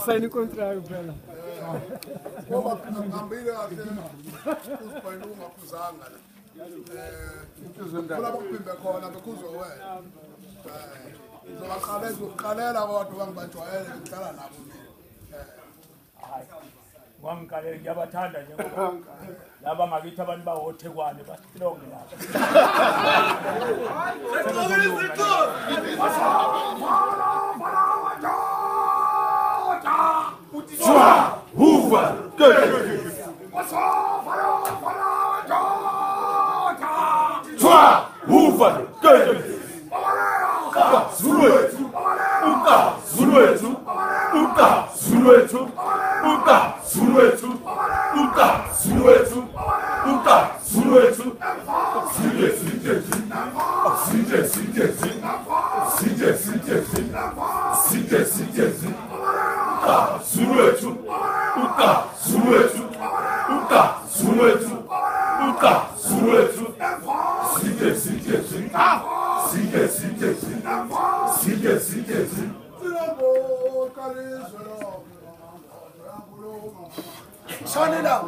Sai no contrário, Bela. Wangikale ngiyabathanda njengoba laba ngakithi abantu bawothekwane basilonge lapha. Swa huva Swa huva Zuluethu Uka Zuluethu Uka Zuluethu Uka Zuluethu Uka Zuluethu Uka Zuluethu Sije sije sije sije sije sije sije sije sije Uka Zuluethu Uka Zuluethu Uka Zuluethu Uka Zuluethu Sije sije sije sije sije sije sije Turn it up.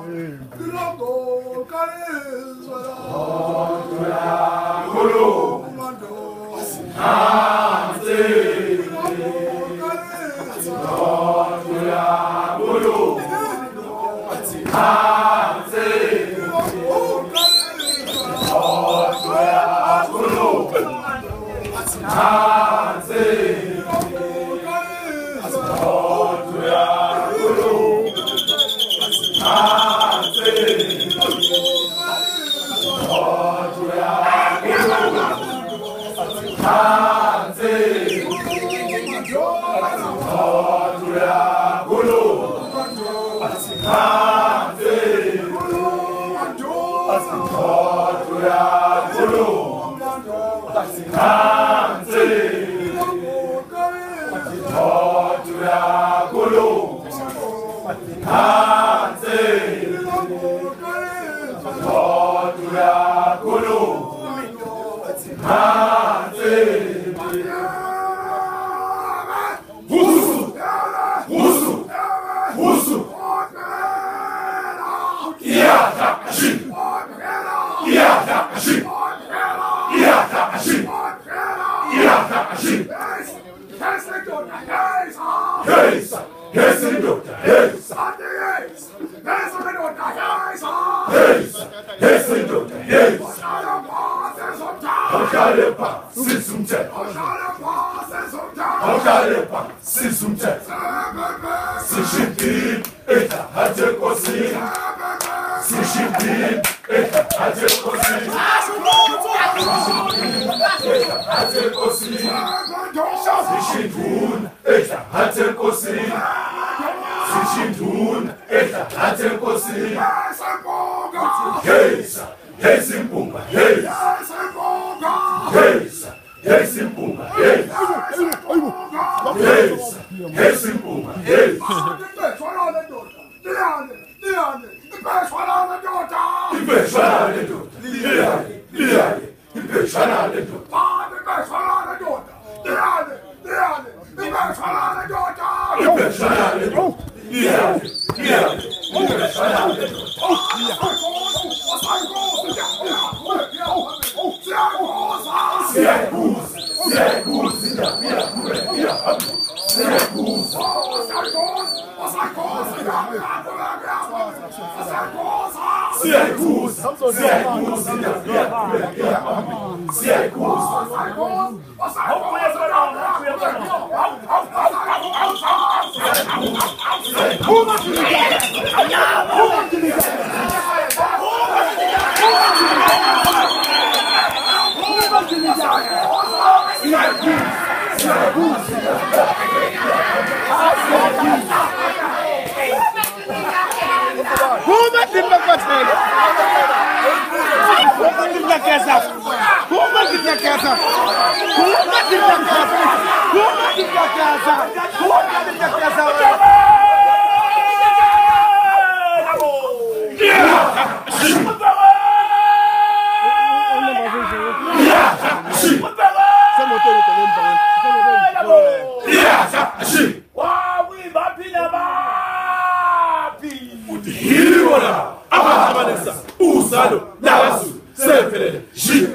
hilibona abahabanisa uzalo lazu sephelele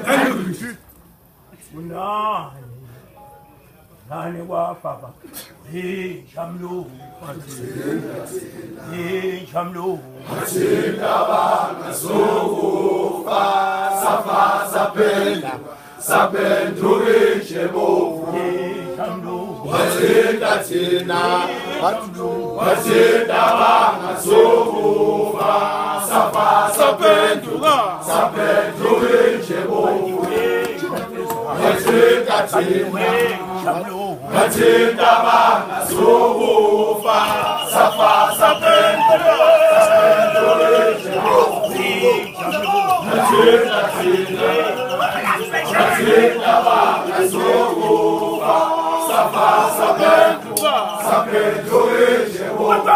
angikuthi unani nani kwababa Jamlu Jamlu Atindabanga sokufa safa sapenda sapendukishe bovu Wathinda thina Atindabanga sokufa safa sapendukishe bovu Wathinda thina Atindabanga sokufa safa sapendukishe bovu Wathinda thina Atindabanga sokufa safa sapendukishe bovu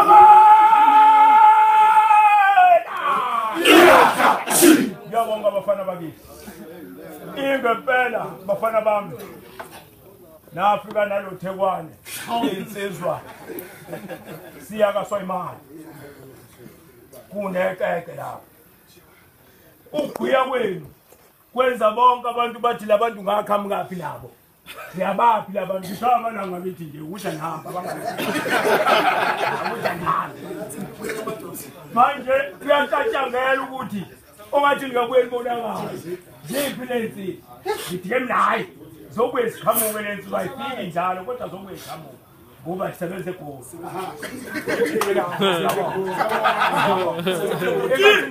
Yabonga bafana bakithi ingempela bafana bami nafika nalothekwane insizwa siyakaswa imali kunekeke lapho ugwiya kwenu kwenza bonke abantu bathi labantu ngakhamukaphi nabo siyabaphi labantu ngisaba nangabithi nje ukuthi ngihamba manje kuyacatshangela ukuthi ongathi ngakweni bonakazi ziphi lensi ngithe nayi zokuye siqhamuke lensi bayifiki njalo kodwa zokuye siqhamuke ngoba sisebenze gosi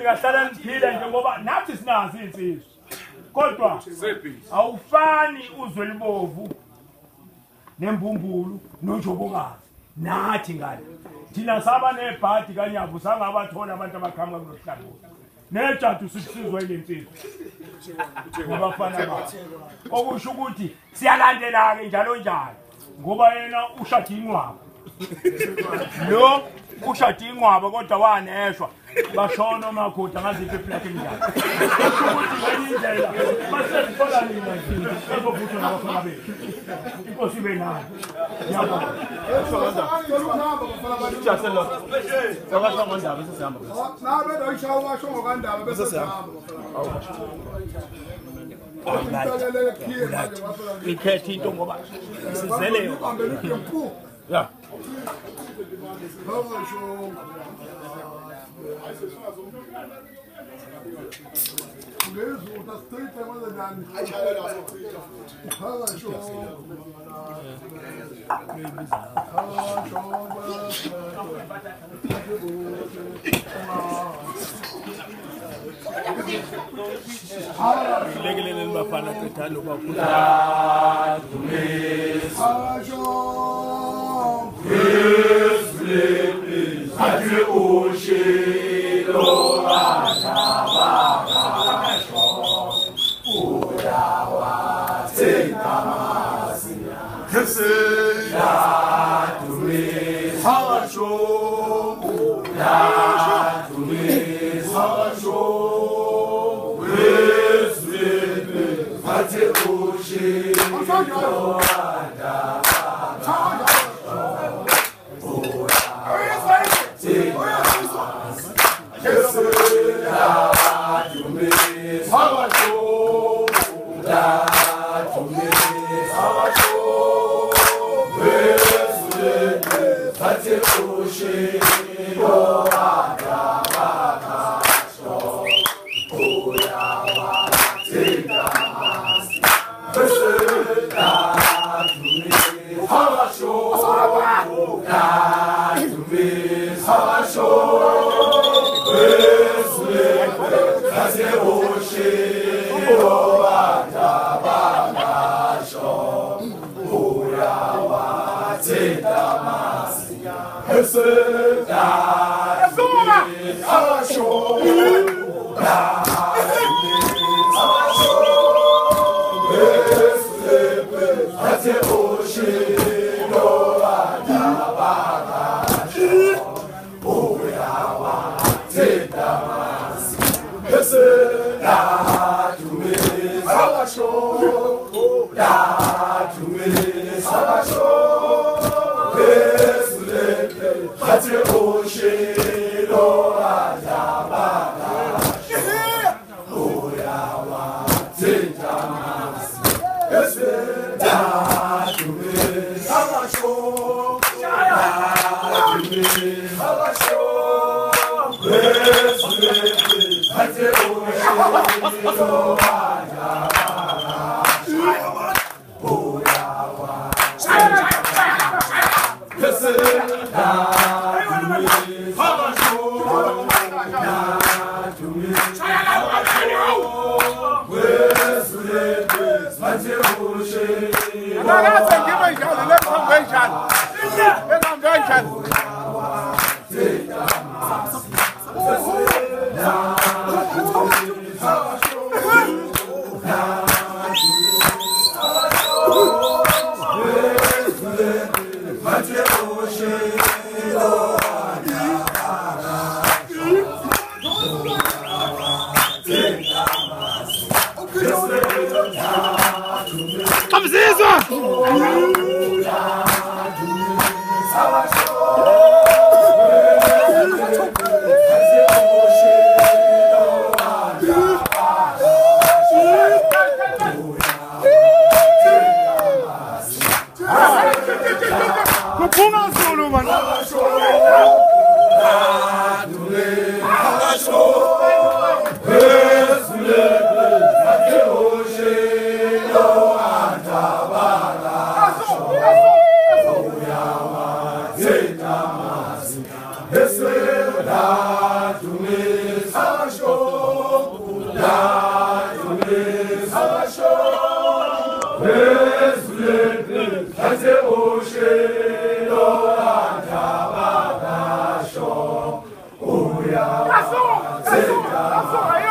ngahlala niphile njengoba nathi sinazi insizwe kodwa awufani uzwe libovu nembumbulu nojobokazi nathi ngale thina saba nebhadi kanyabu sangabathola abantu abaqhamuka kulohlalo nejadu sisizwe lensizwe ngabafana bathi okusho ukuthi siyalandela ke njalo njalo ngoba yena ushada ingcwaba lo ushada ingcwaba kodwa waneshwa bashona makhoda ngaziphi eplate njalo ukuthi indlela masezithola nina nje ezovutha nabafana bethu inkosi ibe nayo yabona Jaselo Sawasho ngondaba sesihamba nabe doyishawa washo ngokandaba bese sihamba ngikhetha into ngoba sizele ya lekelele bafana qethalo bakhula Ati ushilo anabakasho Uyawa Tentamasi Kese Yatumis Halasho Yatumis Halasho Weslepe Ati ushilo Ati oshelo That's all.